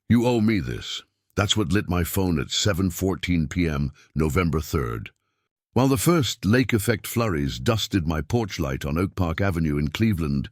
You owe me this. That's what lit my phone at 7:14 p.m., November 3rd. While the first lake effect flurries dusted my porch light on Oak Park Avenue in Cleveland,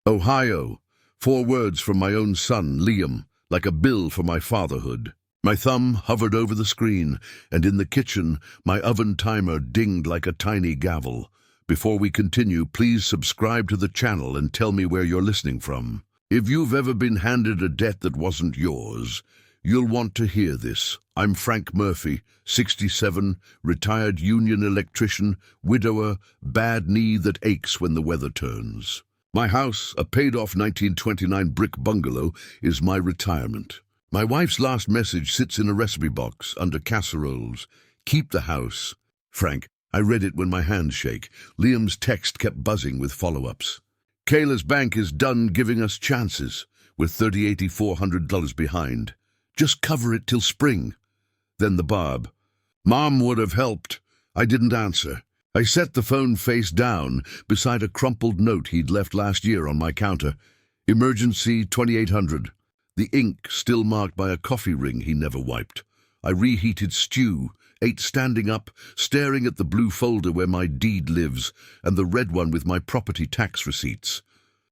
Ohio, 4 words from my own son, Liam, like a bill for my fatherhood. My thumb hovered over the screen, and in the kitchen, my oven timer dinged like a tiny gavel. Before we continue, please subscribe to the channel and tell me where you're listening from. If you've ever been handed a debt that wasn't yours, you'll want to hear this. I'm Frank Murphy, 67, retired union electrician, widower, bad knee that aches when the weather turns. My house, a paid-off 1929 brick bungalow, is my retirement. My wife's last message sits in a recipe box under casseroles. Keep the house. Frank, I read it when my hands shake. Liam's text kept buzzing with follow-ups. Kayla's bank is done giving us chances, with $400 behind. Just cover it till spring. Then the barb. Mom would have helped. I didn't answer. I set the phone face down beside a crumpled note he'd left last year on my counter. Emergency 2800. The ink still marked by a coffee ring he never wiped. I reheated stew, ate standing up, staring at the blue folder where my deed lives, and the red one with my property tax receipts.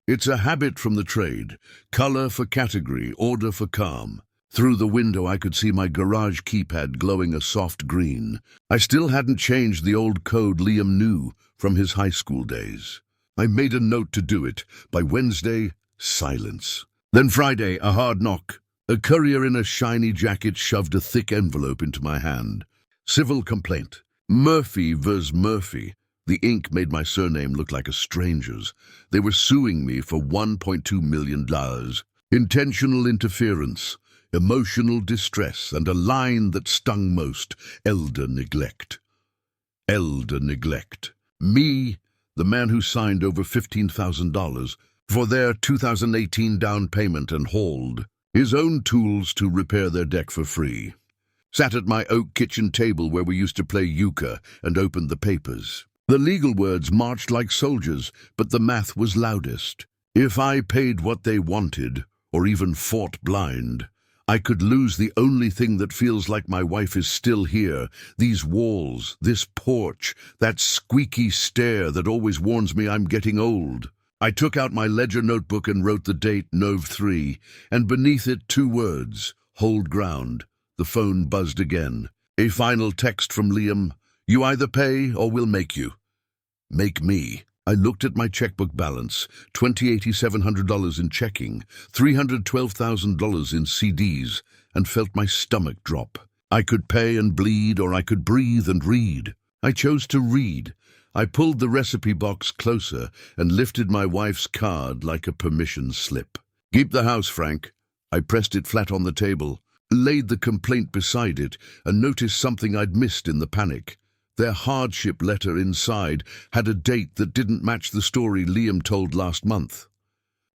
It's a habit from the trade. Color for category, order for calm. Through the window I could see my garage keypad glowing a soft green. I still hadn't changed the old code Liam knew from his high school days. I made a note to do it. By Wednesday, silence. Then Friday, a hard knock. A courier in a shiny jacket shoved a thick envelope into my hand. Civil complaint. Murphy vs. Murphy. The ink made my surname look like a stranger's. They were suing me for $1.2 million. Intentional interference, emotional distress, and a line that stung most, elder neglect. Elder neglect. Me, the man who signed over $15,000 for their 2018 down payment and hauled his own tools to repair their deck for free. Sat at my oak kitchen table where we used to play euchre and opened the papers. The legal words marched like soldiers, but the math was loudest. If I paid what they wanted, or even fought blind, I could lose the only thing that feels like my wife is still here, these walls, this porch, that squeaky stair that always warns me I'm getting old. I took out my ledger notebook and wrote the date, Nov 3, and beneath it 2 words, hold ground. The phone buzzed again. A final text from Liam, you either pay or we'll make you. Make me. I looked at my checkbook balance, $2,700 in checking, $312,000 in CDs, and felt my stomach drop. I could pay and bleed, or I could breathe and read. I chose to read. I pulled the recipe box closer and lifted my wife's card like a permission slip. Keep the house, Frank. I pressed it flat on the table, laid the complaint beside it, and noticed something I'd missed in the panic. Their hardship letter inside had a date that didn't match the story Liam told last month.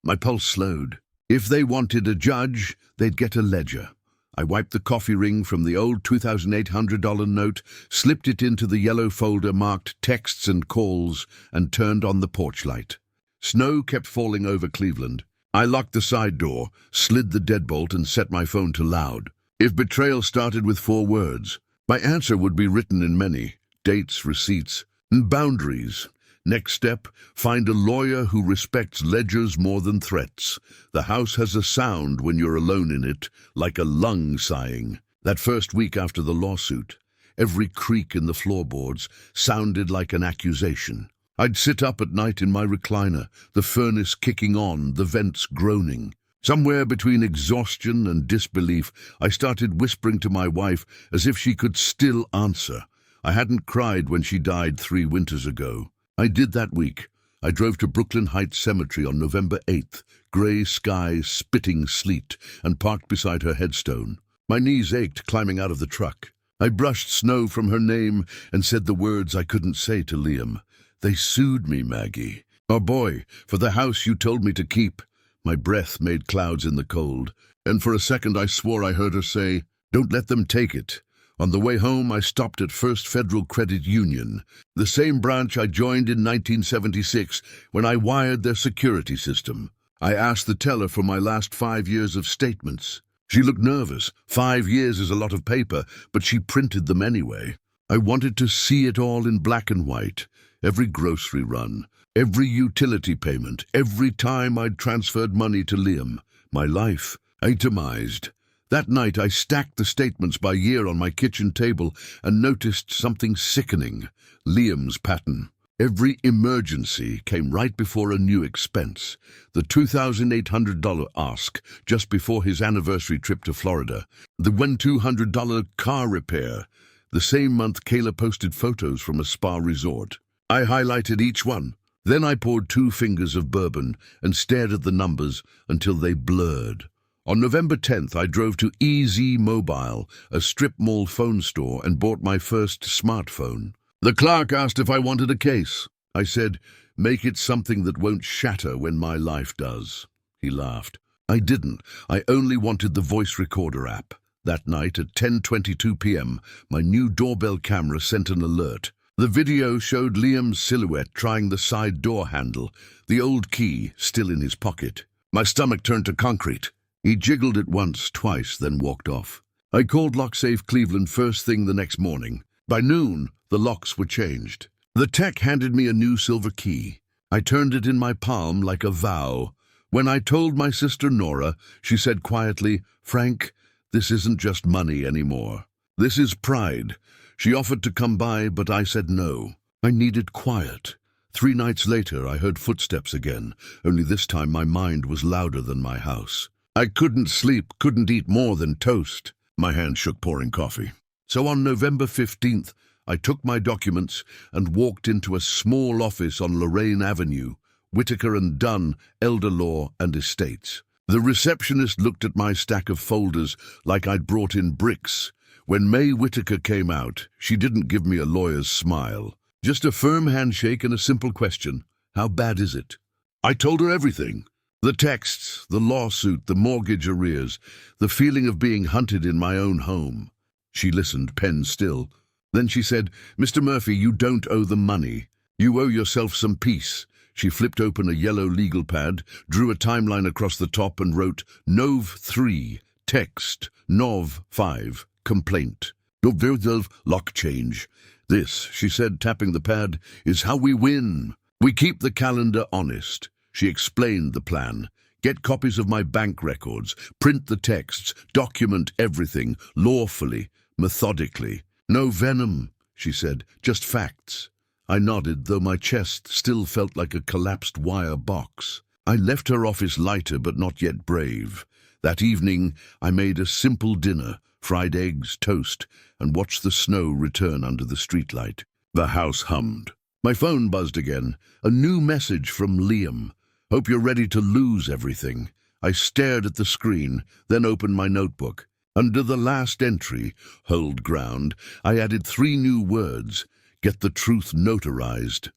My pulse slowed. If they wanted a judge, they'd get a ledger. I wiped the coffee ring from the old $2,800 note, slipped it into the yellow folder marked texts and calls, and turned on the porch light. Snow kept falling over Cleveland. I locked the side door, slid the deadbolt, and set my phone to loud. If betrayal started with 4 words, my answer would be written in many. Dates, receipts, and boundaries. Next step, find a lawyer who respects ledgers more than threats. The house has a sound when you're alone in it, like a lung sighing. That first week after the lawsuit, every creak in the floorboards sounded like an accusation. I'd sit up at night in my recliner, the furnace kicking on, the vents groaning. Somewhere between exhaustion and disbelief, I started whispering to my wife as if she could still answer. I hadn't cried when she died 3 winters ago. I did that week. I drove to Brooklyn Heights Cemetery on November 8th, gray sky, spitting sleet, and parked beside her headstone. My knees ached climbing out of the truck. I brushed snow from her name and said the words I couldn't say to Liam. They sued me, Maggie. Oh boy, for the house you told me to keep. My breath made clouds in the cold, and for a second I swore I heard her say, don't let them take it. On the way home, I stopped at First Federal Credit Union, the same branch I joined in 1976 when I wired their security system. I asked the teller for my last 5 years of statements. She looked nervous. 5 years is a lot of paper, but she printed them anyway. I wanted to see it all in black and white. Every grocery run, every utility payment, every time I'd transferred money to Liam. My life, itemized. That night I stacked the statements by year on my kitchen table and noticed something sickening. Liam's pattern. Every emergency came right before a new expense. The $2,800 ask just before his anniversary trip to Florida. The $1,200 car repair. The same month Kayla posted photos from a spa resort. I highlighted each one. Then I poured 2 fingers of bourbon and stared at the numbers until they blurred. On November 10th, I drove to EZ Mobile, a strip mall phone store, and bought my first smartphone. The clerk asked if I wanted a case. I said, "Make it something that won't shatter when my life does." He laughed. I didn't. I only wanted the voice recorder app. That night at 10:22 p.m., my new doorbell camera sent an alert. The video showed Liam's silhouette trying the side door handle, the old key still in his pocket. My stomach turned to concrete. He jiggled it once, twice, then walked off. I called LockSafe Cleveland first thing the next morning. By noon, the locks were changed. The tech handed me a new silver key. I turned it in my palm like a vow. When I told my sister Nora, she said quietly, "Frank, this isn't just money anymore. This is pride." She offered to come by, but I said no. I needed quiet. 3 nights later, I heard footsteps again, only this time my mind was louder than my house. I couldn't sleep, couldn't eat more than toast. My hand shook pouring coffee. So on November 15th, I took my documents and walked into a small office on Lorraine Avenue, Whitaker and Dunn, Elder Law and Estates. The receptionist looked at my stack of folders like I'd brought in bricks. When May Whitaker came out, she didn't give me a lawyer's smile. Just a firm handshake and a simple question. How bad is it? I told her everything. The texts, the lawsuit, the mortgage arrears, the feeling of being hunted in my own home. She listened, pen still. Then she said, "Mr. Murphy, you don't owe them money. You owe yourself some peace." She flipped open a yellow legal pad, drew a timeline across the top and wrote, "Nov 3, text, Nov 5, complaint. Lock change. This," she said, tapping the pad, "is how we win. We keep the calendar honest." She explained the plan. Get copies of my bank records, print the texts, document everything, lawfully, methodically. "No venom," she said, "just facts." I nodded, though my chest still felt like a collapsed wire box. I left her office lighter but not yet brave. That evening, I made a simple dinner, fried eggs, toast, and watched the snow return under the streetlight. The house hummed. My phone buzzed again. A new message from Liam. "Hope you're ready to lose everything." I stared at the screen, then opened my notebook. Under the last entry, "Hold ground," I added 3 new words. Get the truth notarized.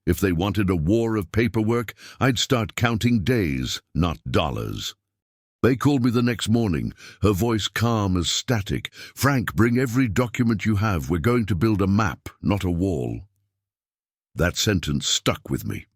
If they wanted a war of paperwork, I'd start counting days, not dollars. They called me the next morning, her voice calm as static. "Frank, bring every document you have. We're going to build a map, not a wall." That sentence stuck with me.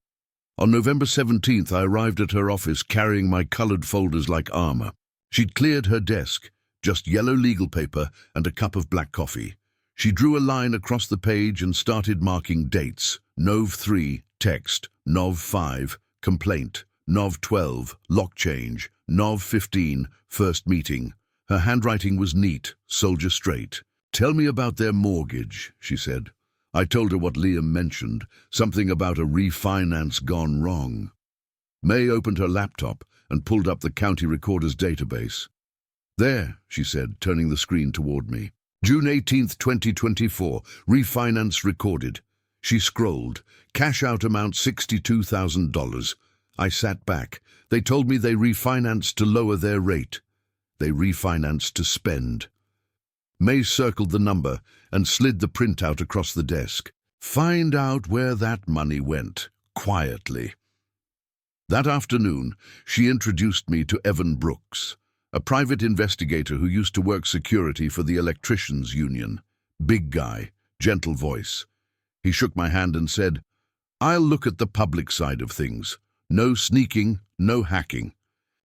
On November 17th, I arrived at her office carrying my colored folders like armor. She'd cleared her desk, just yellow legal paper and a cup of black coffee. She drew a line across the page and started marking dates. Nov 3, text. Nov 5, complaint. Nov 12, lock change. Nov 15, first meeting. Her handwriting was neat, soldier straight. "Tell me about their mortgage," she said. I told her what Liam mentioned, something about a refinance gone wrong. May opened her laptop and pulled up the county recorder's database. "There," she said, turning the screen toward me. "June 18th, 2024, refinance recorded." She scrolled. Cash out amount $62,000. I sat back. They told me they refinanced to lower their rate. They refinanced to spend. May circled the number and slid the printout across the desk. "Find out where that money went, quietly." That afternoon, she introduced me to Evan Brooks, a private investigator who used to work security for the electricians' union. Big guy, gentle voice. He shook my hand and said, "I'll look at the public side of things. No sneaking, no hacking.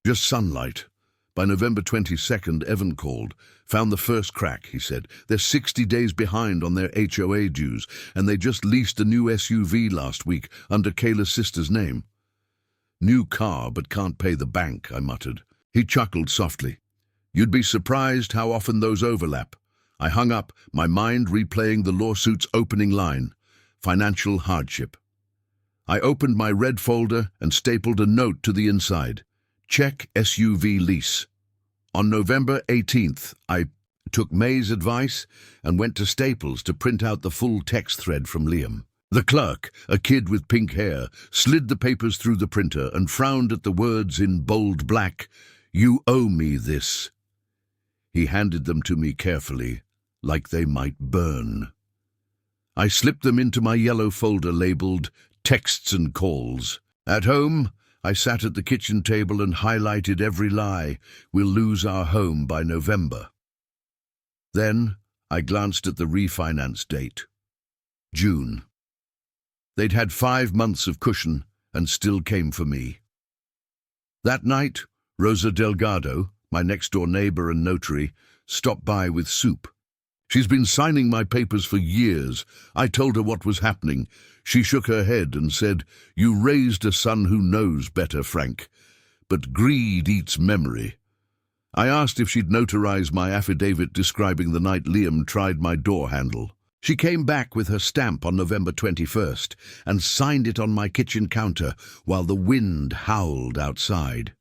Just sunlight. By November 22nd, Evan called. Found the first crack, he said. They're 60 days behind on their HOA dues, and they just leased a new SUV last week under Kayla's sister's name. New car, but can't pay the bank, I muttered. He chuckled softly. You'd be surprised how often those overlap. I hung up, my mind replaying the lawsuit's opening line. Financial hardship. I opened my red folder and stapled a note to the inside. Check SUV lease. On November 18th, I took May's advice and went to Staples to print out the full text thread from Liam. The clerk, a kid with pink hair, slid the papers through the printer and frowned at the words in bold black. You owe me this. He handed them to me carefully, like they might burn. I slipped them into my yellow folder labeled Texts and Calls. At home, I sat at the kitchen table and highlighted every lie. We'll lose our home by November. Then I glanced at the refinance date. June. They'd had 5 months of cushion and still came for me. That night, Rosa Delgado, my next-door neighbor and notary, stopped by with soup. She's been signing my papers for years. I told her what was happening. She shook her head and said, You raised a son who knows better, Frank. But greed eats memory. I asked if she'd notarize my affidavit describing the night Liam tried my door handle. She came back with her stamp on November 21st and signed it on my kitchen counter while the wind howled outside.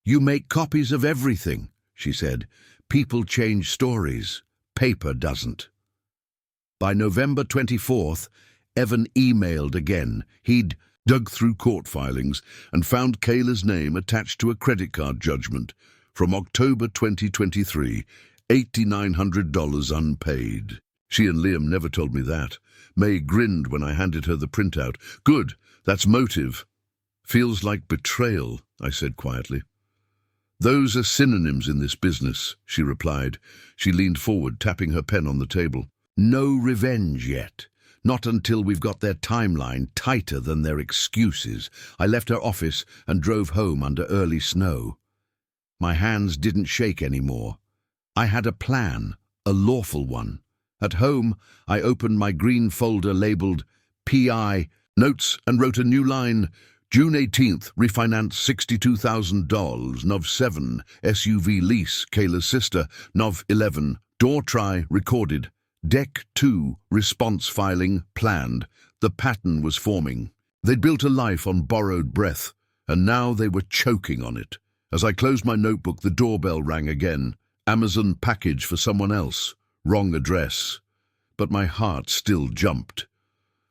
You make copies of everything, she said. People change stories. Paper doesn't. By November 24th, Evan emailed again. He'd dug through court filings and found Kayla's name attached to a credit card judgment from October 2023, $8,900 unpaid. She and Liam never told me that. May grinned when I handed her the printout. Good, that's motive. Feels like betrayal, I said quietly. Those are synonyms in this business, she replied. She leaned forward, tapping her pen on the table. No revenge yet. Not until we've got their timeline tighter than their excuses. I left her office and drove home under early snow. My hands didn't shake anymore. I had a plan, a lawful one. At home, I opened my green folder labeled PI Notes and wrote a new line. June 18th, refinance $62,000, NOV 7, SUV lease, Kayla's sister, NOV 11, door try, recorded, Deck 2, response filing, planned. The pattern was forming. They'd built a life on borrowed breath, and now they were choking on it. As I closed my notebook, the doorbell rang again. Amazon package for someone else. Wrong address. But my heart still jumped.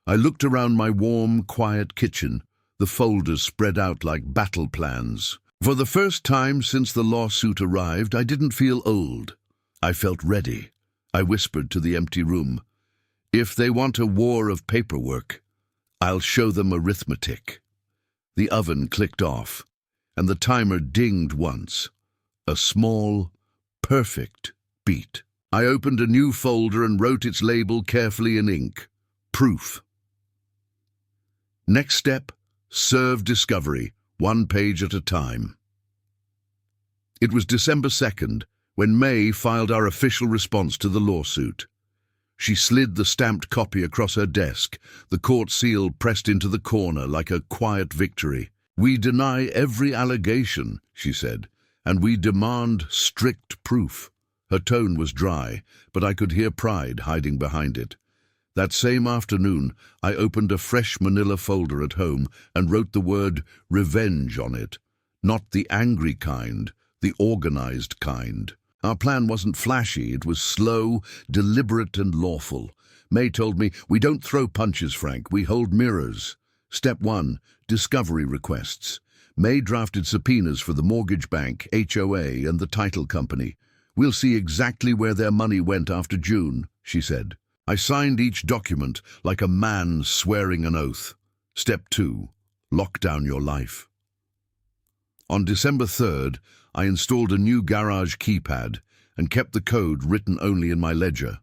I looked around my warm, quiet kitchen, the folders spread out like battle plans. For the first time since the lawsuit arrived, I didn't feel old. I felt ready. I whispered to the empty room, If they want a war of paperwork, I'll show them arithmetic. The oven clicked off, and the timer dinged once. A small, perfect beat. I opened a new folder and wrote its label carefully in ink. Proof. Next step, serve discovery, 1 page at a time. It was December 2nd when May filed our official response to the lawsuit. She slid the stamped copy across her desk, the court seal pressed into the corner like a quiet victory. We deny every allegation, she said, and we demand strict proof. Her tone was dry, but I could hear pride hiding behind it. That same afternoon, I opened a fresh manila folder at home and wrote the word revenge on it. Not the angry kind, the organized kind. Our plan wasn't flashy, it was slow, deliberate and lawful. May told me, we don't throw punches, Frank, we hold mirrors. Step 1, discovery requests. May drafted subpoenas for the mortgage bank, HOA and the title company. We'll see exactly where their money went after June, she said. I signed each document like a man swearing an oath. Step 2, lock down your life. On December 3rd, I installed a new garage keypad and kept the code written only in my ledger.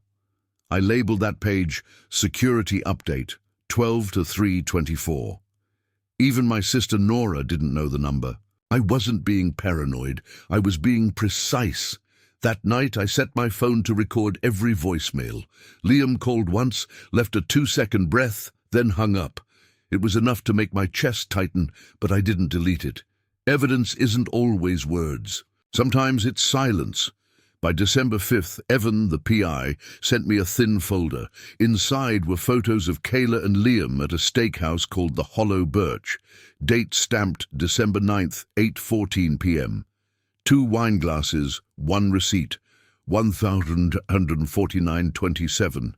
I labeled that page Security Update, 12 to 3:24. Even my sister Nora didn't know the number. I wasn't being paranoid. I was being precise. That night, I set my phone to record every voicemail. Liam called once, left a 2-second breath, then hung up. It was enough to make my chest tighten, but I didn't delete it. Evidence isn't always words. Sometimes it's silence. By December 5th, Evan, the PI, sent me a thin folder. Inside were photos of Kayla and Liam at a steakhouse called the Hollow Birch. Date stamped December 9th, 8:14 p.m. 2 wine glasses, 1 receipt, 1,149.27.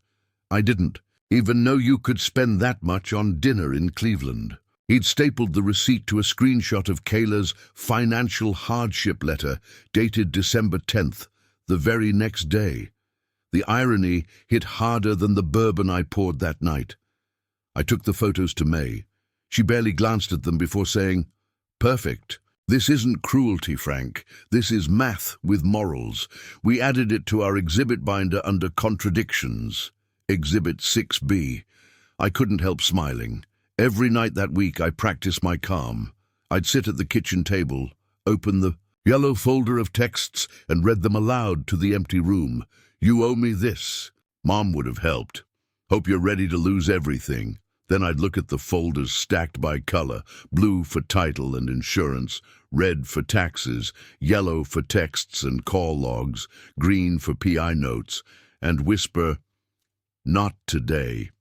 I didn't even know you could spend that much on dinner in Cleveland. He'd stapled the receipt to a screenshot of Kayla's financial hardship letter, dated December 10th, the very next day. The irony hit harder than the bourbon I poured that night. I took the photos to May. She barely glanced at them before saying, "Perfect. This isn't cruelty, Frank. This is math with morals. We added it to our exhibit binder under contradictions. Exhibit 6B. I couldn't help smiling. Every night that week I practiced my calm. I'd sit at the kitchen table, open the yellow folder of texts and read them aloud to the empty room. You owe me this. Mom would have helped. Hope you're ready to lose everything. Then I'd look at the folders stacked by color, blue for title and insurance, red for taxes, yellow for texts and call logs, green for PI notes, and whisper, "Not today."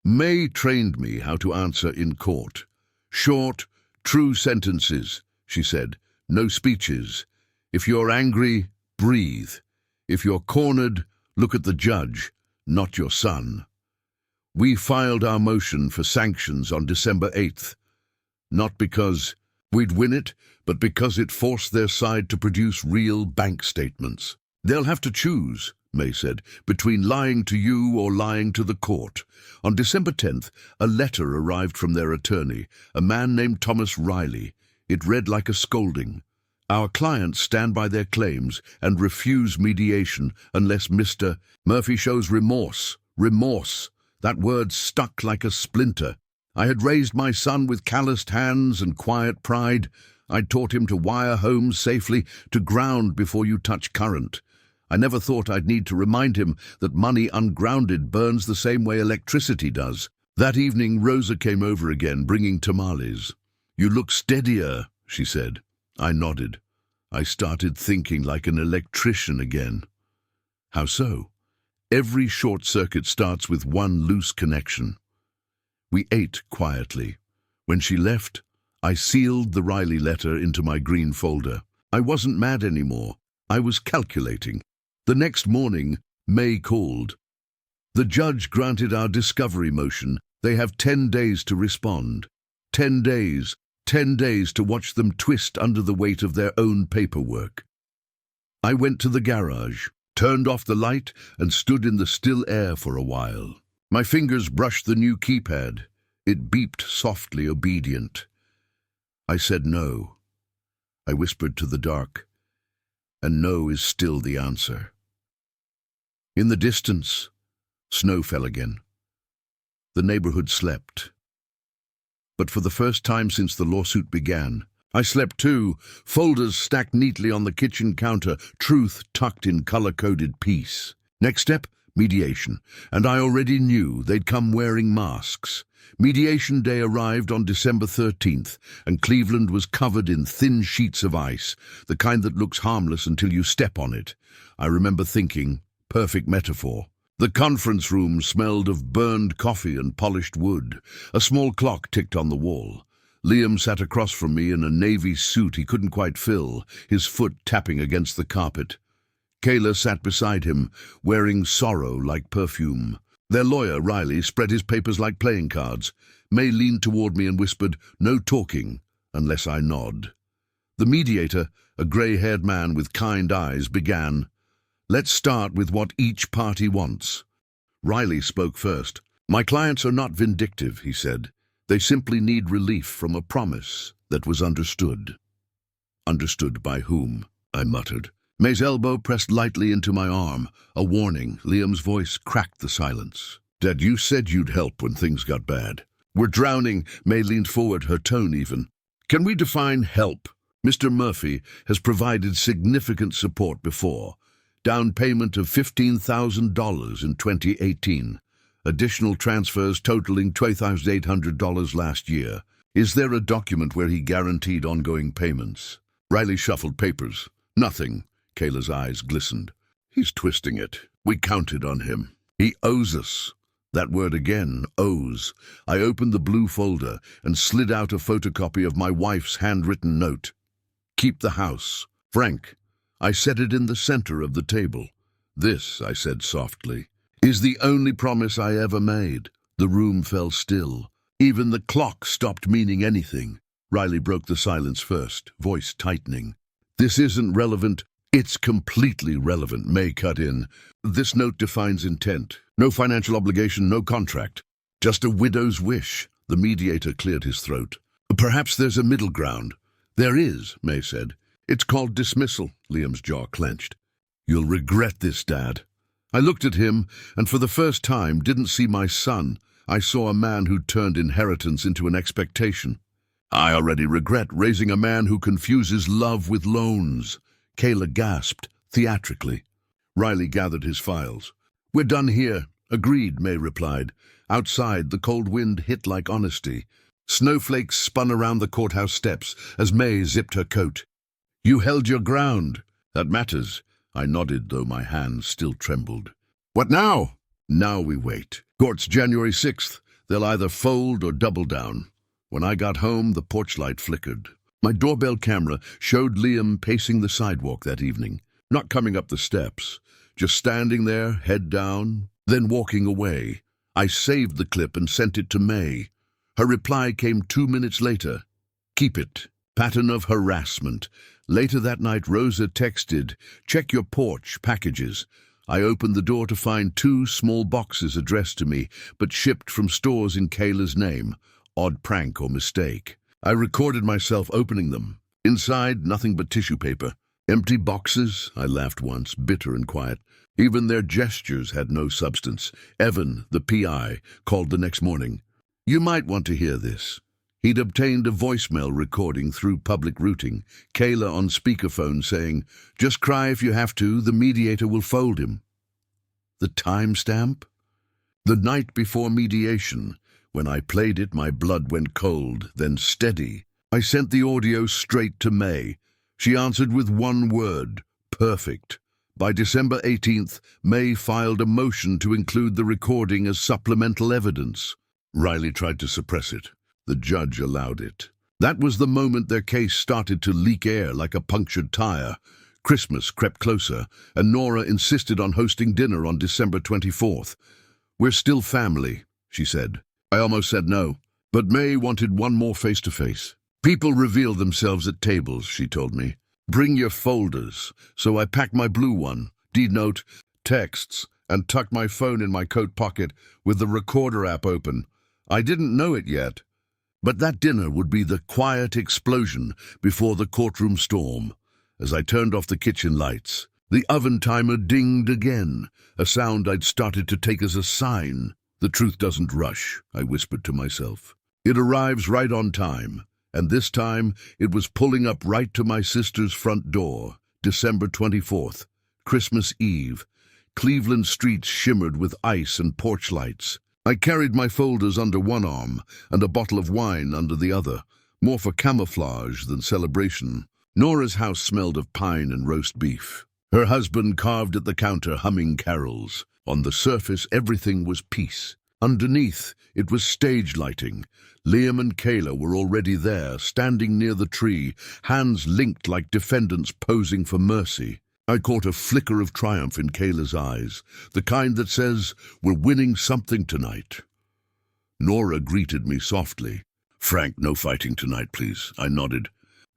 May trained me how to answer in court. "Short, true sentences," she said. "No speeches. If you're angry, breathe. If you're cornered, look at the judge, not your son." We filed our motion for sanctions on December 8th. Not because we'd win it, but because it forced their side to produce real bank statements. "They'll have to choose," May said, "between lying to you or lying to the court." On December 10th, a letter arrived from their attorney, a man named Thomas Riley. It read like a scolding. "Our clients stand by their claims and refuse mediation unless Mr. Murphy shows remorse. Remorse. That word stuck like a splinter. I had raised my son with calloused hands and quiet pride. I'd taught him to wire home safely, to ground before you touch current. I never thought I'd need to remind him that money ungrounded burns the same way electricity does. That evening, Rosa came over again, bringing tamales. "You look steadier," she said. I nodded. I started thinking like an electrician again. "How so?" "Every short circuit starts with one loose connection." We ate quietly. When she left, I sealed the Riley letter into my green folder. I wasn't mad anymore. I was calculating. The next morning, May called. "The judge granted our discovery motion. They have 10 days to respond. 10 days. 10 days to watch them twist under the weight of their own paperwork." I went to the garage, turned off the light, and stood in the still air for a while. My fingers brushed the new keypad. It beeped softly, obedient. I said no. I whispered to the dark, and no is still the answer. In the distance, snow fell again. The neighborhood slept. But for the first time since the lawsuit began, I slept too, folders stacked neatly on the kitchen counter, truth tucked in color-coded peace. Next step, mediation, and I already knew they'd come wearing masks. Mediation day arrived on December 13th, and Cleveland was covered in thin sheets of ice, the kind that looks harmless until you step on it. I remember thinking, perfect metaphor. The conference room smelled of burned coffee and polished wood. A small clock ticked on the wall. Liam sat across from me in a navy suit he couldn't quite fill, his foot tapping against the carpet. Kayla sat beside him, wearing sorrow like perfume. Their lawyer, Riley, spread his papers like playing cards. May leaned toward me and whispered, "No talking, unless I nod." The mediator, a grey-haired man with kind eyes, began, "Let's start with what each party wants." Riley spoke first. "My clients are not vindictive," he said. "They simply need relief from a promise that was understood." "Understood by whom?" I muttered. May's elbow pressed lightly into my arm, a warning. Liam's voice cracked the silence. "Dad, you said you'd help when things got bad." "We're drowning." May leaned forward, her tone even. "Can we define help?" Mr. Murphy has provided significant support before. Down payment of $15,000 in 2018. Additional transfers totaling $2,800 last year. Is there a document where he guaranteed ongoing payments? Riley shuffled papers. Nothing. Kayla's eyes glistened. He's twisting it. We counted on him. He owes us. That word again, owes. I opened the blue folder and slid out a photocopy of my wife's handwritten note. Keep the house. Frank. I set it in the center of the table. This, I said softly, is the only promise I ever made. The room fell still. Even the clock stopped meaning anything. Riley broke the silence first, voice tightening. This isn't relevant. It's completely relevant, May cut in. This note defines intent. No financial obligation, no contract. Just a widow's wish. The mediator cleared his throat. Perhaps there's a middle ground. There is, May said. It's called dismissal. Liam's jaw clenched. You'll regret this, Dad. I looked at him and for the first time didn't see my son. I saw a man who turned inheritance into an expectation. I already regret raising a man who confuses love with loans. Kayla gasped, theatrically. Riley gathered his files. We're done here. Agreed, May replied. Outside, the cold wind hit like honesty. Snowflakes spun around the courthouse steps as May zipped her coat. You held your ground. That matters. I nodded, though my hands still trembled. What now? Now we wait. Court's January 6th. They'll either fold or double down. When I got home, the porch light flickered. My doorbell camera showed Liam pacing the sidewalk that evening, not coming up the steps, just standing there, head down, then walking away. I saved the clip and sent it to May. Her reply came 2 minutes later. Keep it. Pattern of harassment. Later that night, Rosa texted, check your porch, packages. I opened the door to find 2 small boxes addressed to me, but shipped from stores in Kayla's name. Odd prank or mistake. I recorded myself opening them. Inside, nothing but tissue paper. Empty boxes, I laughed once, bitter and quiet. Even their gestures had no substance. Evan, the PI, called the next morning. You might want to hear this. He'd obtained a voicemail recording through public routing. Kayla on speakerphone saying, just cry if you have to, the mediator will fold him. The timestamp? The night before mediation. When I played it, my blood went cold, then steady. I sent the audio straight to May. She answered with one word, perfect. By December 18th, May filed a motion to include the recording as supplemental evidence. Riley tried to suppress it. The judge allowed it. That was the moment their case started to leak air like a punctured tire. Christmas crept closer, and Nora insisted on hosting dinner on December 24th. We're still family, she said. I almost said no, but May wanted one more face-to-face. People reveal themselves at tables, she told me. Bring your folders. So I packed my blue one, D-note, texts, and tucked my phone in my coat pocket with the recorder app open. I didn't know it yet, but that dinner would be the quiet explosion before the courtroom storm. As I turned off the kitchen lights, the oven timer dinged again, a sound I'd started to take as a sign. The truth doesn't rush, I whispered to myself. It arrives right on time, and this time it was pulling up right to my sister's front door, December 24th, Christmas Eve. Cleveland streets shimmered with ice and porch lights. I carried my folders under one arm and a bottle of wine under the other, more for camouflage than celebration. Nora's house smelled of pine and roast beef. Her husband carved at the counter, humming carols. On the surface, everything was peace. Underneath, it was stage lighting. Liam and Kayla were already there, standing near the tree, hands linked like defendants posing for mercy. I caught a flicker of triumph in Kayla's eyes, the kind that says, we're winning something tonight. Nora greeted me softly. Frank, no fighting tonight, please. I nodded.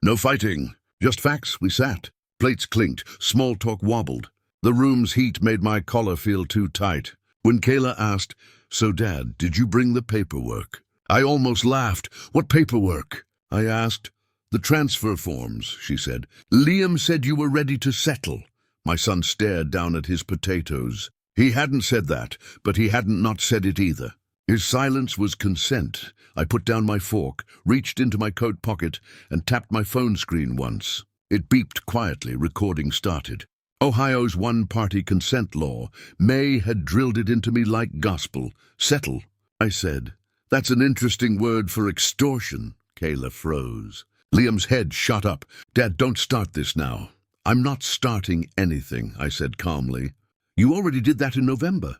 No fighting, just facts. We sat. Plates clinked, small talk wobbled. The room's heat made my collar feel too tight. When Kayla asked, so Dad, did you bring the paperwork? I almost laughed. What paperwork? I asked. The transfer forms, she said. Liam said you were ready to settle. My son stared down at his potatoes. He hadn't said that, but he hadn't not said it either. His silence was consent. I put down my fork, reached into my coat pocket, and tapped my phone screen once. It beeped quietly. Recording started. Ohio's one-party consent law. May had drilled it into me like gospel. Settle, I said. That's an interesting word for extortion. Kayla froze. Liam's head shot up. Dad, don't start this now. I'm not starting anything, I said calmly. You already did that in November.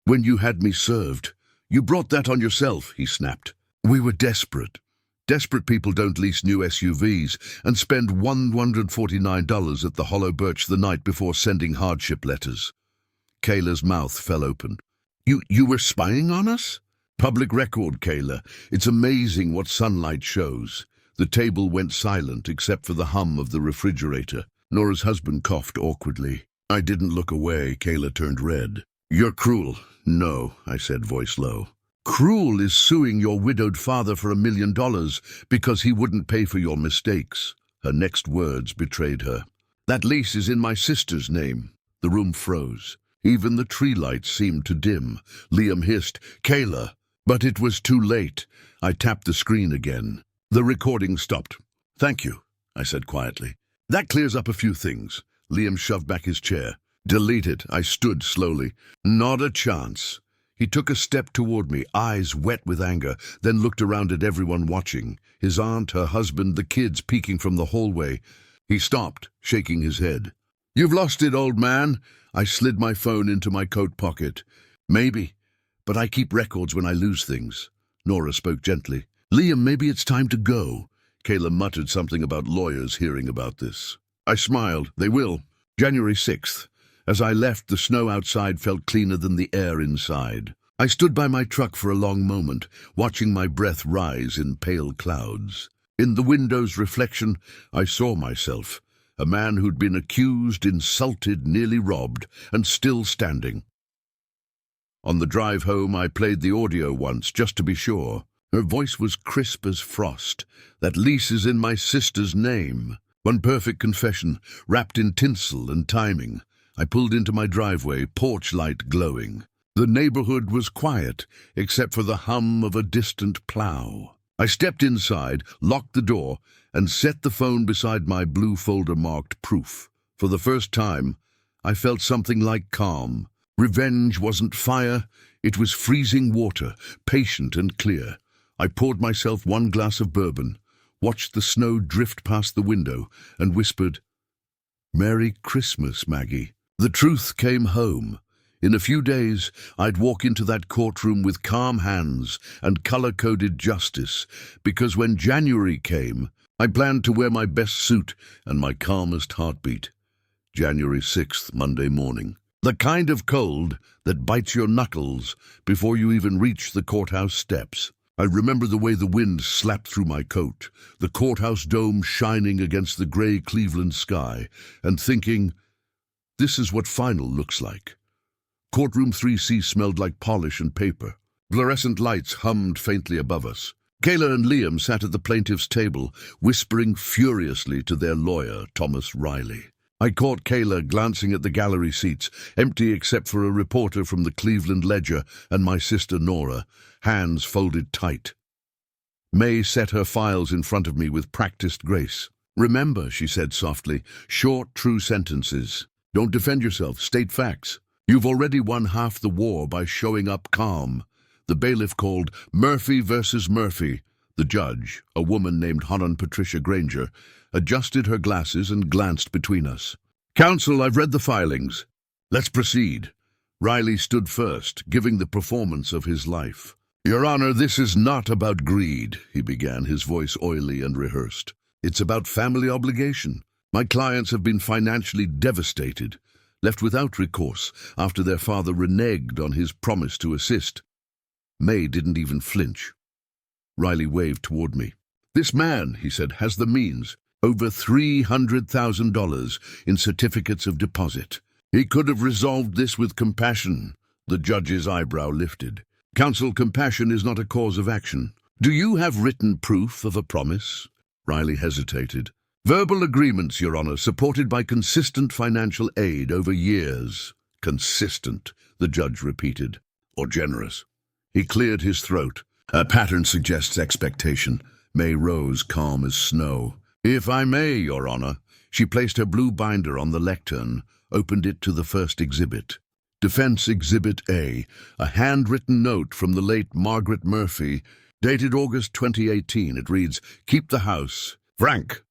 When you had me served. You brought that on yourself, he snapped. We were desperate. Desperate people don't lease new SUVs and spend $149 at the Hollow Birch the night before sending hardship letters. Kayla's mouth fell open. You were spying on us? Public record, Kayla. It's amazing what sunlight shows. The table went silent except for the hum of the refrigerator. Nora's husband coughed awkwardly. I didn't look away. Kayla turned red. You're cruel. No, I said, voice low. Cruel is suing your widowed father for $1 million because he wouldn't pay for your mistakes. Her next words betrayed her. That lease is in my sister's name. The room froze. Even the tree lights seemed to dim. Liam hissed, Kayla. But it was too late. I tapped the screen again. The recording stopped. Thank you, I said quietly. That clears up a few things. Liam shoved back his chair. Delete it. I stood slowly. Not a chance. He took a step toward me, eyes wet with anger, then looked around at everyone watching. His aunt, her husband, the kids peeking from the hallway. He stopped, shaking his head. You've lost it, old man. I slid my phone into my coat pocket. Maybe, but I keep records when I lose things. Nora spoke gently. Liam, maybe it's time to go. Kayla muttered something about lawyers hearing about this. I smiled. They will. January 6th. As I left, the snow outside felt cleaner than the air inside. I stood by my truck for a long moment, watching my breath rise in pale clouds. In the window's reflection, I saw myself, a man who'd been accused, insulted, nearly robbed, and still standing. On the drive home, I played the audio once, just to be sure. Her voice was crisp as frost. That lease is in my sister's name. One perfect confession, wrapped in tinsel and timing. I pulled into my driveway, porch light glowing. The neighborhood was quiet, except for the hum of a distant plow. I stepped inside, locked the door, and set the phone beside my blue folder marked proof. For the first time, I felt something like calm. Revenge wasn't fire, it was freezing water, patient and clear. I poured myself one glass of bourbon, watched the snow drift past the window, and whispered, Merry Christmas, Maggie. The truth came home. In a few days, I'd walk into that courtroom with calm hands and color-coded justice, because when January came, I planned to wear my best suit and my calmest heartbeat. January 6th, Monday morning. The kind of cold that bites your knuckles before you even reach the courthouse steps. I remember the way the wind slapped through my coat, the courthouse dome shining against the gray Cleveland sky, and thinking, this is what final looks like. Courtroom 3C smelled like polish and paper. Fluorescent lights hummed faintly above us. Kayla and Liam sat at the plaintiff's table, whispering furiously to their lawyer, Thomas Riley. I caught Kayla glancing at the gallery seats, empty except for a reporter from the Cleveland Ledger and my sister Nora, hands folded tight. May set her files in front of me with practiced grace. Remember, she said softly, short, true sentences. Don't defend yourself, state facts. You've already won half the war by showing up calm. The bailiff called Murphy versus Murphy. The judge, a woman named Hannah Patricia Granger, adjusted her glasses and glanced between us. Counsel, I've read the filings. Let's proceed. Riley stood first, giving the performance of his life. Your Honor, this is not about greed, he began, his voice oily and rehearsed. It's about family obligation. My clients have been financially devastated, left without recourse after their father reneged on his promise to assist. May didn't even flinch. Riley waved toward me. This man, he said, has the means. Over $300,000 in certificates of deposit. He could have resolved this with compassion. The judge's eyebrow lifted. Counsel, compassion is not a cause of action. Do you have written proof of a promise? Riley hesitated. Verbal agreements, Your Honor, supported by consistent financial aid over years. Consistent, the judge repeated. Or generous. He cleared his throat. A pattern suggests expectation. May rose calm as snow. If I may, Your Honor. She placed her blue binder on the lectern, opened it to the first exhibit. Defense Exhibit A, a handwritten note from the late Margaret Murphy, dated August 2018. It reads, "Keep the house. Frank."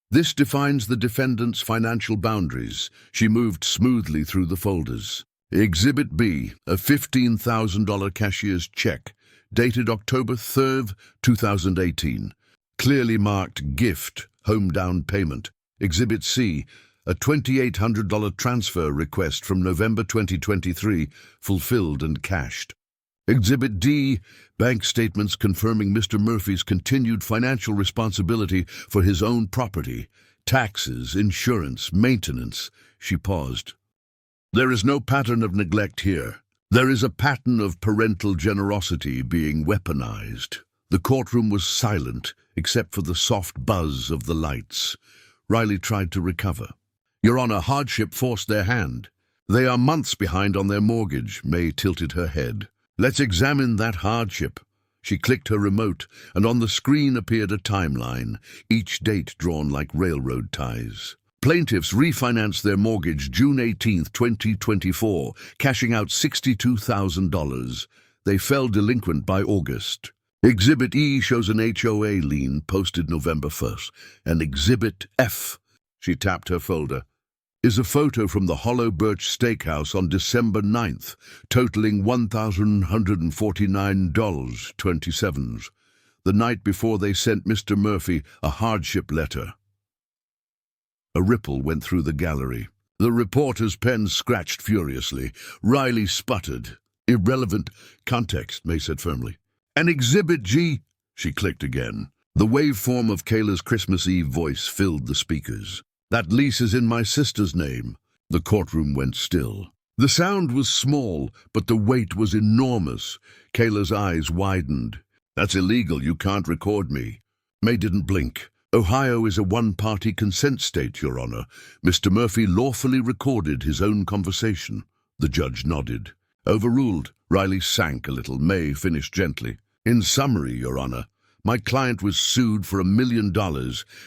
This defines the defendant's financial boundaries. She moved smoothly through the folders. Exhibit B, a $15,000 cashier's check, dated October 3rd, 2018. Clearly marked gift, home down payment. Exhibit C, a $2,800 transfer request from November 2023, fulfilled and cashed. Exhibit D, bank statements confirming Mr. Murphy's continued financial responsibility for his own property, taxes, insurance, maintenance. She paused. There is no pattern of neglect here. There is a pattern of parental generosity being weaponized. The courtroom was silent, except for the soft buzz of the lights. Riley tried to recover. Your Honor, hardship forced their hand. They are months behind on their mortgage. May tilted her head. Let's examine that hardship. She clicked her remote, and on the screen appeared a timeline, each date drawn like railroad ties. Plaintiffs refinanced their mortgage June 18, 2024, cashing out $62,000. They fell delinquent by August. Exhibit E shows an HOA lien posted November 1st, and Exhibit F, she tapped her folder, is a photo from the Hollow Birch Steakhouse on December 9th, totaling $1,149.27, the night before they sent Mr. Murphy a hardship letter. A ripple went through the gallery. The reporter's pen scratched furiously. Riley sputtered. Irrelevant context, May said firmly. And Exhibit G, she clicked again. The waveform of Kayla's Christmas Eve voice filled the speakers. That lease is in my sister's name. The courtroom went still. The sound was small, but the weight was enormous. Kayla's eyes widened. That's illegal. You can't record me. May didn't blink. Ohio is a one-party consent state, Your Honor. Mr. Murphy lawfully recorded his own conversation. The judge nodded. Overruled. Riley sank a little. May finished gently. In summary, Your Honor, my client was sued for $1 million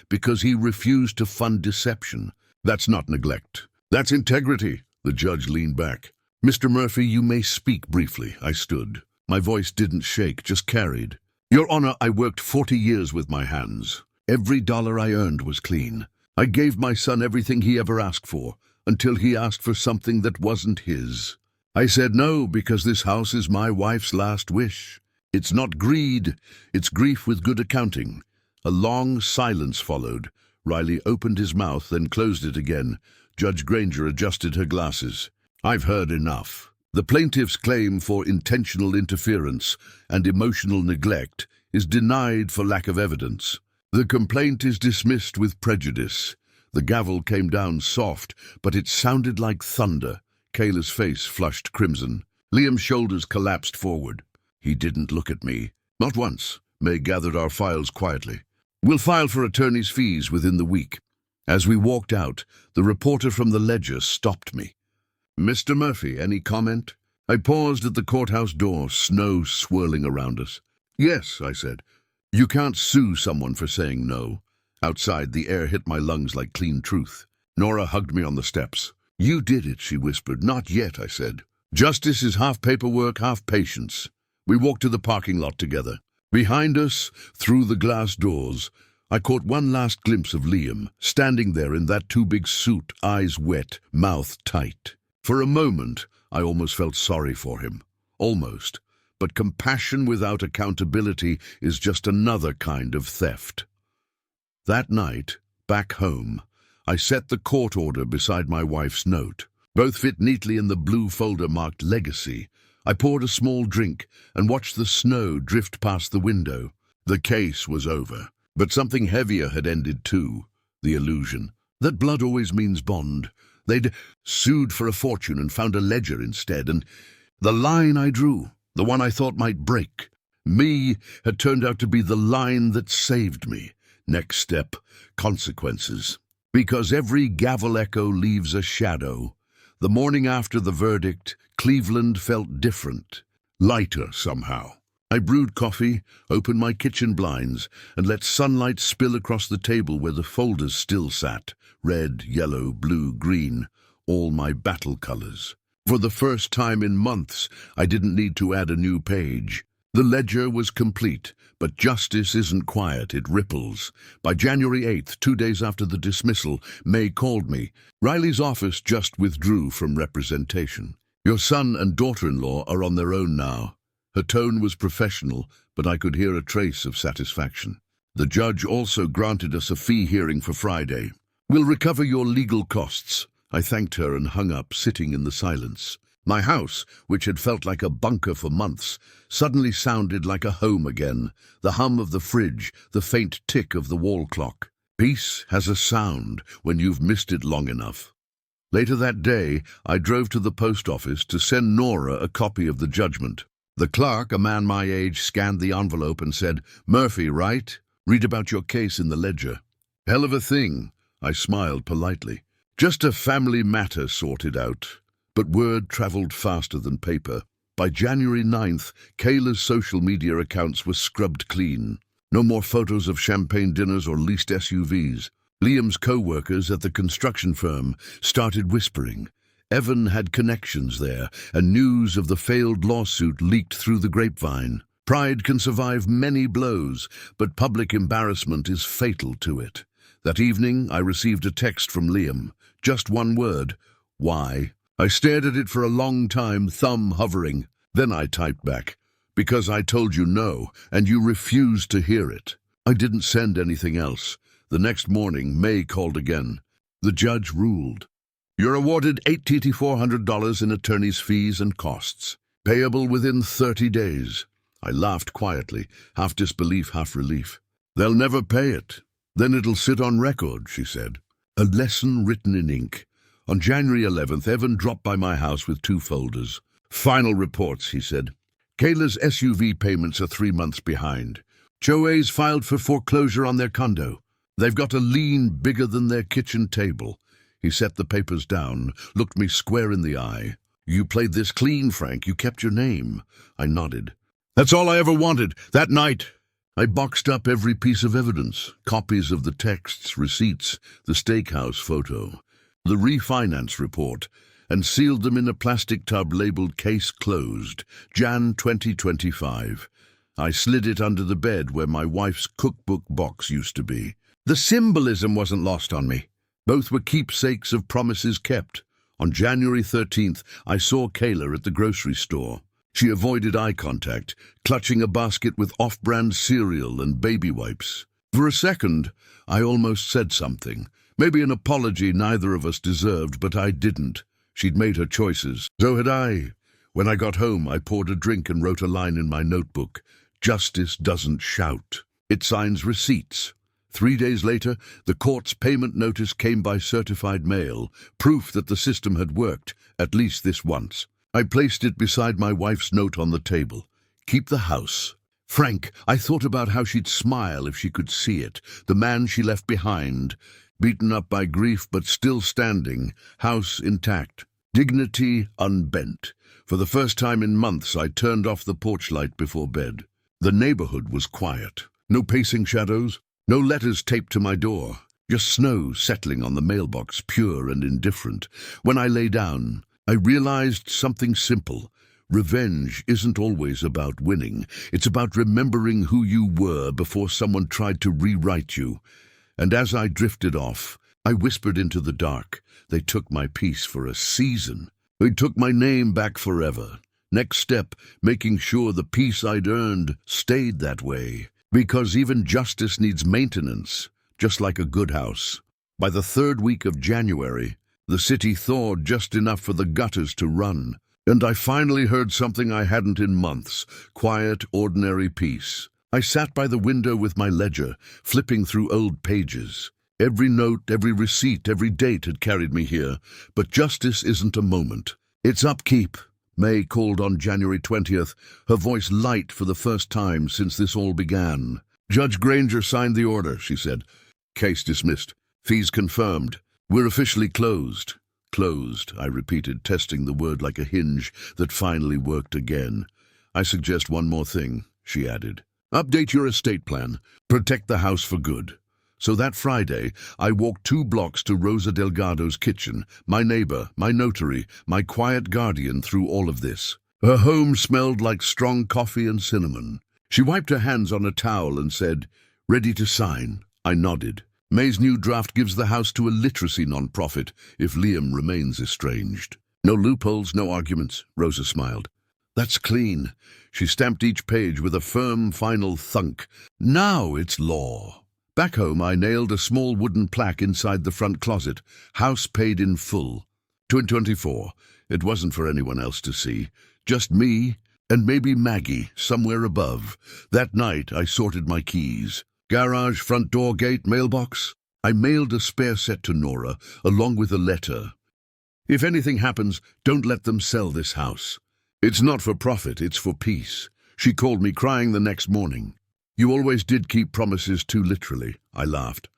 because he refused to fund deception. That's not neglect. That's integrity. The judge leaned back. Mr. Murphy, you may speak briefly. I stood. My voice didn't shake, just carried. Your Honor, I worked 40 years with my hands. Every dollar I earned was clean. I gave my son everything he ever asked for, until he asked for something that wasn't his. I said no because this house is my wife's last wish. It's not greed, it's grief with good accounting. A long silence followed. Riley opened his mouth, then closed it again. Judge Granger adjusted her glasses. I've heard enough. The plaintiff's claim for intentional interference and emotional neglect is denied for lack of evidence. The complaint is dismissed with prejudice. The gavel came down soft, but it sounded like thunder. Kayla's face flushed crimson. Liam's shoulders collapsed forward. He didn't look at me. Not once. May gathered our files quietly. We'll file for attorney's fees within the week. As we walked out, the reporter from the Ledger stopped me. Mr. Murphy, any comment? I paused at the courthouse door, snow swirling around us. Yes, I said. You can't sue someone for saying no. Outside, the air hit my lungs like clean truth. Nora hugged me on the steps. You did it, she whispered. Not yet, I said. Justice is half paperwork, half patience. We walked to the parking lot together. Behind us, through the glass doors, I caught one last glimpse of Liam, standing there in that too-big suit, eyes wet, mouth tight. For a moment, I almost felt sorry for him. Almost. But compassion without accountability is just another kind of theft. That night, back home, I set the court order beside my wife's note. Both fit neatly in the blue folder marked Legacy. I poured a small drink and watched the snow drift past the window. The case was over, but something heavier had ended too. The illusion that blood always means bond. They'd sued for a fortune and found a ledger instead, and the line I drew, the one I thought might break me, had turned out to be the line that saved me. Next step, consequences. Because every gavel echo leaves a shadow. The morning after the verdict, Cleveland felt different. lighter somehow. I brewed coffee, opened my kitchen blinds, and let sunlight spill across the table where the folders still sat, red, yellow, blue, green, all my battle colors. For the first time in months, I didn't need to add a new page. The ledger was complete, but justice isn't quiet, it ripples. By January 8th, 2 days after the dismissal, May called me. Riley's office just withdrew from representation. Your son and daughter-in-law are on their own now. Her tone was professional, but I could hear a trace of satisfaction. The judge also granted us a fee hearing for Friday. We'll recover your legal costs. I thanked her and hung up, sitting in the silence. My house, which had felt like a bunker for months, suddenly sounded like a home again. The hum of the fridge, the faint tick of the wall clock. Peace has a sound when you've missed it long enough. Later that day, I drove to the post office to send Nora a copy of the judgment. The clerk, a man my age, scanned the envelope and said, "Murphy, right? Read about your case in the ledger." "Hell of a thing," I smiled politely. "Just a family matter sorted out." But word traveled faster than paper. By January 9th, Kayla's social media accounts were scrubbed clean. No more photos of champagne dinners or leased SUVs. Liam's co-workers at the construction firm started whispering. Evan had connections there, and news of the failed lawsuit leaked through the grapevine. Pride can survive many blows, but public embarrassment is fatal to it. That evening, I received a text from Liam. Just one word: why? I stared at it for a long time, thumb hovering. Then I typed back, "Because I told you no, and you refused to hear it." I didn't send anything else. The next morning, May called again. The judge ruled. "You're awarded $8,400 in attorney's fees and costs, payable within 30 days. I laughed quietly, half disbelief, half relief. "They'll never pay it. Then it'll sit on record," she said. A lesson written in ink. On January 11th, Evan dropped by my house with 2 folders. "Final reports," he said. "Kayla's SUV payments are 3 months behind. Joey's filed for foreclosure on their condo. They've got a lien bigger than their kitchen table." He set the papers down, looked me square in the eye. "You played this clean, Frank. You kept your name." I nodded. "That's all I ever wanted, that night." I boxed up every piece of evidence, copies of the texts, receipts, the steakhouse photo, the refinance report, and sealed them in a plastic tub labeled "Case Closed, Jan 2025. I slid it under the bed where my wife's cookbook box used to be. The symbolism wasn't lost on me. Both were keepsakes of promises kept. On January 13th, I saw Kayla at the grocery store. She avoided eye contact, clutching a basket with off-brand cereal and baby wipes. For a second, I almost said something. Maybe an apology neither of us deserved, but I didn't. She'd made her choices. So had I. When I got home, I poured a drink and wrote a line in my notebook. "Justice doesn't shout. It signs receipts." 3 days later, the court's payment notice came by certified mail, proof that the system had worked, at least this once. I placed it beside my wife's note on the table. "Keep the house." Frank, I thought about how she'd smile if she could see it. The man she left behind, beaten up by grief but still standing, house intact, dignity unbent. For the first time in months, I turned off the porch light before bed. The neighborhood was quiet. No pacing shadows, no letters taped to my door. Just snow settling on the mailbox, pure and indifferent. When I lay down, I realized something simple. Revenge isn't always about winning. It's about remembering who you were before someone tried to rewrite you. And as I drifted off, I whispered into the dark. They took my peace for a season. They took my name back forever. Next step, making sure the peace I'd earned stayed that way. Because even justice needs maintenance, just like a good house. By the 3rd week of January, the city thawed just enough for the gutters to run. And I finally heard something I hadn't in months. Quiet, ordinary peace. I sat by the window with my ledger, flipping through old pages. Every note, every receipt, every date had carried me here. But justice isn't a moment. It's upkeep. May called on January 20th, her voice light for the first time since this all began. "Judge Granger signed the order," she said. "Case dismissed. Fees confirmed. We're officially closed." "Closed," I repeated, testing the word like a hinge that finally worked again. I suggest one more thing, she added. Update your estate plan. Protect the house for good. So that Friday, I walked 2 blocks to Rosa Delgado's kitchen, my neighbor, my notary, my quiet guardian through all of this. Her home smelled like strong coffee and cinnamon. She wiped her hands on a towel and said, "Ready to sign?" I nodded. May's new draft gives the house to a literacy non-profit if Liam remains estranged. No loopholes, no arguments, Rosa smiled. That's clean. She stamped each page with a firm final thunk. Now it's law. Back home, I nailed a small wooden plaque inside the front closet. House paid in full. 2024. It wasn't for anyone else to see. Just me and maybe Maggie somewhere above. That night, I sorted my keys. Garage, front door, gate, mailbox. I mailed a spare set to Nora, along with a letter. If anything happens, don't let them sell this house. It's not for profit, it's for peace. She called me crying the next morning. You always did keep promises too literally, I laughed.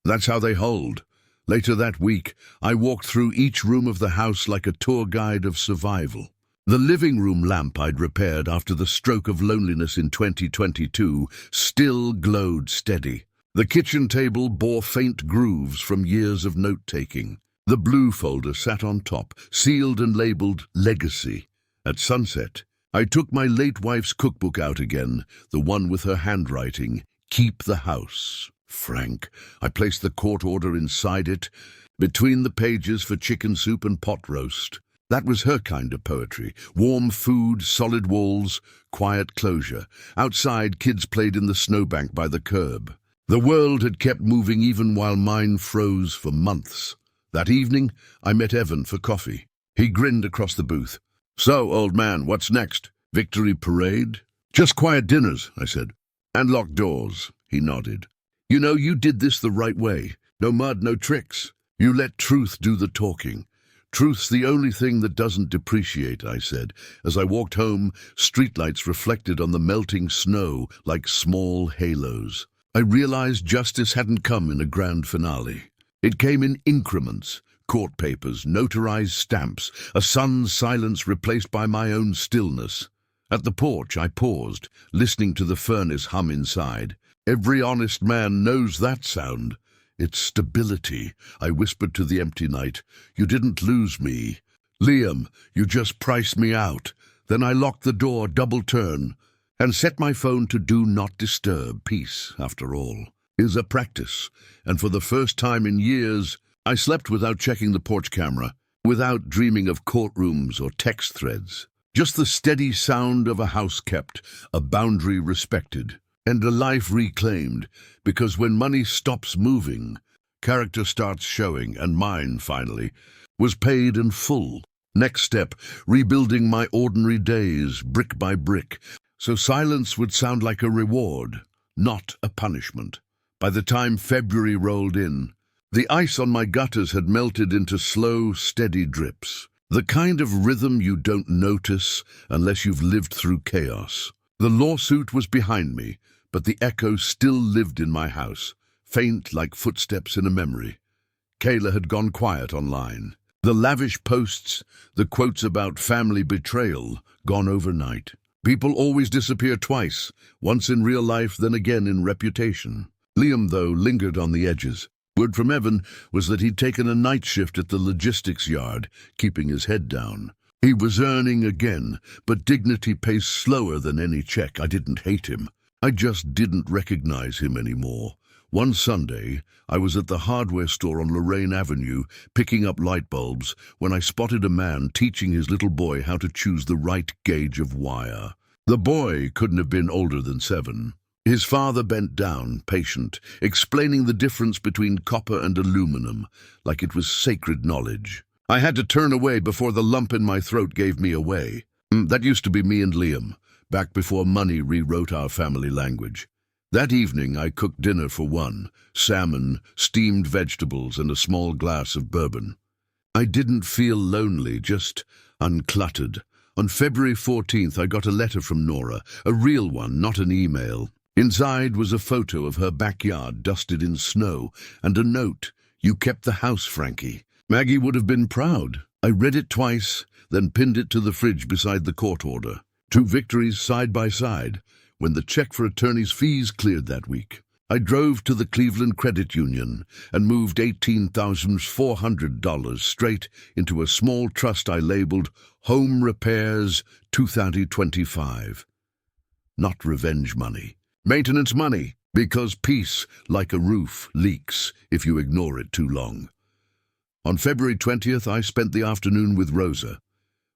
That's how they hold. Later that week, I walked through each room of the house like a tour guide of survival. The living room lamp I'd repaired after the stroke of loneliness in 2022 still glowed steady. The kitchen table bore faint grooves from years of note-taking. The blue folder sat on top, sealed and labeled Legacy. At sunset, I took my late wife's cookbook out again, the one with her handwriting, Keep the House. Frank. I placed the court order inside it, between the pages for chicken soup and pot roast. That was her kind of poetry. Warm food, solid walls, quiet closure. Outside, kids played in the snowbank by the curb. The world had kept moving even while mine froze for months. That evening, I met Evan for coffee. He grinned across the booth. So, old man, what's next? Victory parade? Just quiet dinners, I said. And locked doors, he nodded. You know, you did this the right way. No mud, no tricks. You let truth do the talking. Truth's the only thing that doesn't depreciate, I said. As I walked home, streetlights reflected on the melting snow like small halos. I realized justice hadn't come in a grand finale. It came in increments. Court papers, notarized stamps, a son's silence replaced by my own stillness. At the porch, I paused, listening to the furnace hum inside. Every honest man knows that sound. It's stability, I whispered to the empty night. You didn't lose me. Liam, you just priced me out. Then I locked the door, double turn, and set my phone to do not disturb. Peace, after all, is a practice. And for the first time in years, I slept without checking the porch camera, without dreaming of courtrooms or text threads. Just the steady sound of a house kept, a boundary respected, and a life reclaimed, because when money stops moving, character starts showing, and mine, finally, was paid in full. Next step, rebuilding my ordinary days, brick by brick, so silence would sound like a reward, not a punishment. By the time February rolled in, the ice on my gutters had melted into slow, steady drips, the kind of rhythm you don't notice unless you've lived through chaos. The lawsuit was behind me, but the echo still lived in my house, faint like footsteps in a memory. Kayla had gone quiet online. The lavish posts, the quotes about family betrayal, gone overnight. People always disappear twice, once in real life, then again in reputation. Liam, though, lingered on the edges. Word from Evan was that he'd taken a night shift at the logistics yard, keeping his head down. He was earning again, but dignity pays slower than any check. I didn't hate him. I just didn't recognize him anymore. One Sunday, I was at the hardware store on Lorraine Avenue, picking up light bulbs, when I spotted a man teaching his little boy how to choose the right gauge of wire. The boy couldn't have been older than 7. His father bent down, patient, explaining the difference between copper and aluminum, like it was sacred knowledge. I had to turn away before the lump in my throat gave me away. That used to be me and Liam, back before money rewrote our family language. That evening I cooked dinner for one, salmon, steamed vegetables, and a small glass of bourbon. I didn't feel lonely, just uncluttered. On February 14th I got a letter from Nora, a real one, not an email. Inside was a photo of her backyard dusted in snow, and a note, "You kept the house, Frankie." Maggie would have been proud. I read it twice, then pinned it to the fridge beside the court order. 2 victories side by side when the check for attorney's fees cleared that week. I drove to the Cleveland Credit Union and moved $18,400 straight into a small trust I labeled Home Repairs 2025. Not revenge money. Maintenance money, because peace, like a roof, leaks if you ignore it too long. On February 20th, I spent the afternoon with Rosa.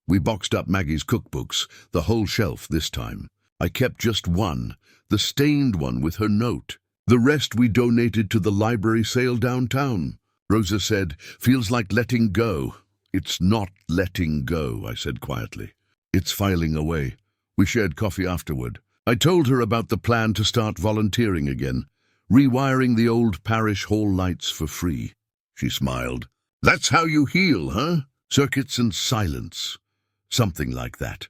We boxed up Maggie's cookbooks, the whole shelf this time. I kept just one, the stained one with her note. The rest we donated to the library sale downtown. Rosa said, "Feels like letting go." "It's not letting go," I said quietly. "It's filing away." We shared coffee afterward. I told her about the plan to start volunteering again, rewiring the old parish hall lights for free. She smiled. "That's how you heal, huh? Circuits and silence." Something like that.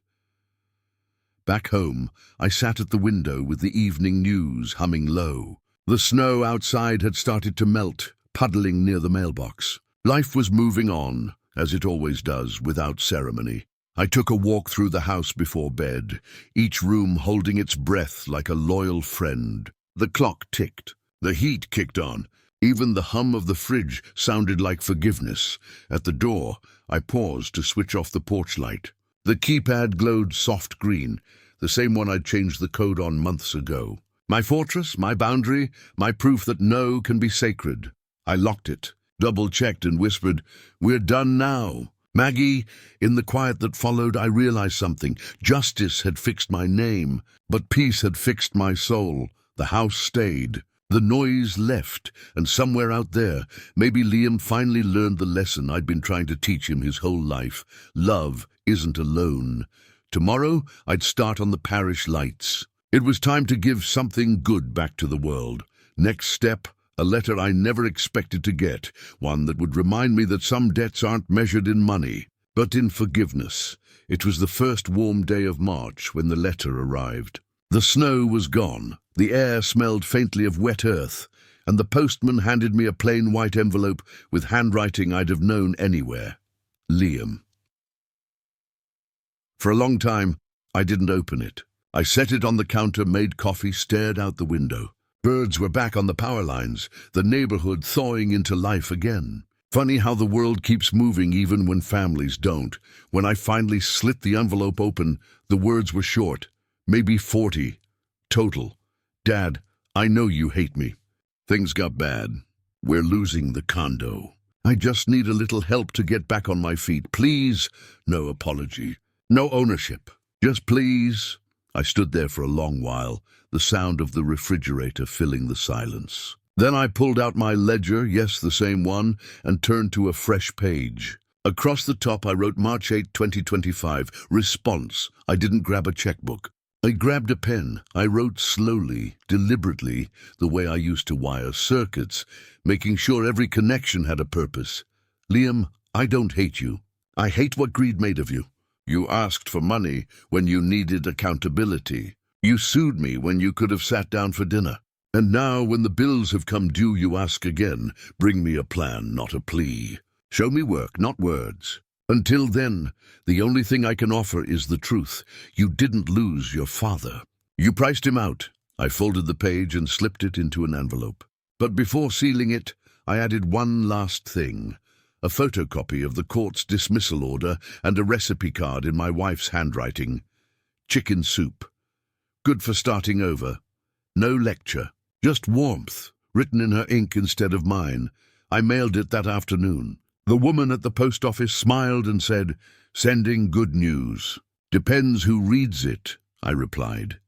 Back home, I sat at the window with the evening news humming low. The snow outside had started to melt, puddling near the mailbox. Life was moving on, as it always does, without ceremony. I took a walk through the house before bed, each room holding its breath like a loyal friend. The clock ticked. The heat kicked on. Even the hum of the fridge sounded like forgiveness. At the door, I paused to switch off the porch light. The keypad glowed soft green, the same one I'd changed the code on months ago. My fortress, my boundary, my proof that no can be sacred. I locked it, double-checked and whispered, "We're done now." Maggie, in the quiet that followed, I realized something. Justice had fixed my name, but peace had fixed my soul. The house stayed. The noise left, and somewhere out there, maybe Liam finally learned the lesson I'd been trying to teach him his whole life. Love isn't alone. Tomorrow, I'd start on the parish lights. It was time to give something good back to the world. Next step, a letter I never expected to get, one that would remind me that some debts aren't measured in money, but in forgiveness. It was the first warm day of March when the letter arrived. The snow was gone, the air smelled faintly of wet earth, and the postman handed me a plain white envelope with handwriting I'd have known anywhere. Liam. For a long time, I didn't open it. I set it on the counter, made coffee, stared out the window. Birds were back on the power lines, the neighborhood thawing into life again. Funny how the world keeps moving even when families don't. When I finally slit the envelope open, the words were short, maybe 40. Total. "Dad, I know you hate me. Things got bad. We're losing the condo. I just need a little help to get back on my feet. Please." No apology. No ownership. Just please. I stood there for a long while, the sound of the refrigerator filling the silence. Then I pulled out my ledger, yes, the same one, and turned to a fresh page. Across the top I wrote March 8, 2025, response. I didn't grab a checkbook. I grabbed a pen. I wrote slowly, deliberately, the way I used to wire circuits, making sure every connection had a purpose. "Liam, I don't hate you. I hate what greed made of you. You asked for money when you needed accountability. You sued me when you could have sat down for dinner. And now, when the bills have come due, you ask again. Bring me a plan, not a plea. Show me work, not words. Until then, the only thing I can offer is the truth. You didn't lose your father. You priced him out." I folded the page and slipped it into an envelope. But before sealing it, I added one last thing. A photocopy of the court's dismissal order and a recipe card in my wife's handwriting. Chicken soup. Good for starting over. No lecture, just warmth, written in her ink instead of mine. I mailed it that afternoon. The woman at the post office smiled and said, "Sending good news." "Depends who reads it," I replied.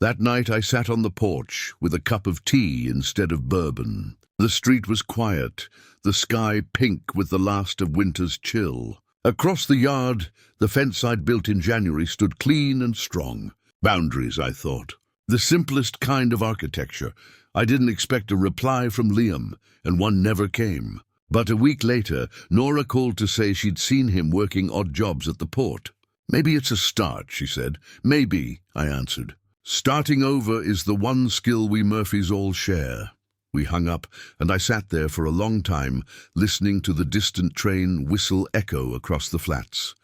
That night I sat on the porch with a cup of tea instead of bourbon. The street was quiet, the sky pink with the last of winter's chill. Across the yard, the fence I'd built in January stood clean and strong. Boundaries, I thought. The simplest kind of architecture. I didn't expect a reply from Liam, and one never came. But a week later, Nora called to say she'd seen him working odd jobs at the port. "Maybe it's a start," she said. "Maybe," I answered. Starting over is the one skill we Murphys all share. We hung up, and I sat there for a long time, listening to the distant train whistle echo across the flats.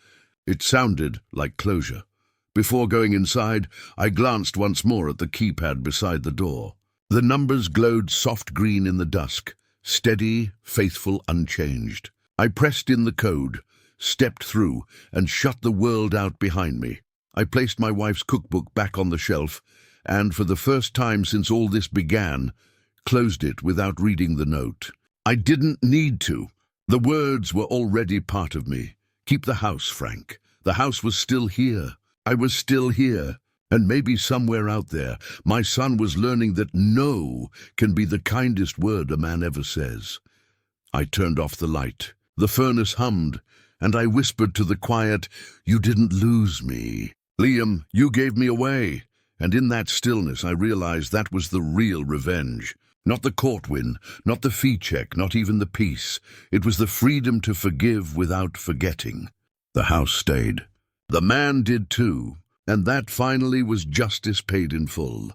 It sounded like closure, Before going inside, I glanced once more at the keypad beside the door. The numbers glowed soft green in the dusk, steady, faithful, unchanged. I pressed in the code, stepped through, and shut the world out behind me. I placed my wife's cookbook back on the shelf, and for the first time since all this began, closed it without reading the note. I didn't need to. The words were already part of me. Keep the house, Frank. The house was still here. I was still here, and maybe somewhere out there, my son was learning that no can be the kindest word a man ever says. I turned off the light. The furnace hummed, and I whispered to the quiet, "You didn't lose me. Liam, you gave me away." And in that stillness, I realized that was the real revenge. Not the court win, not the fee check, not even the peace. It was the freedom to forgive without forgetting. The house stayed. The man did too, and that finally was justice paid in full.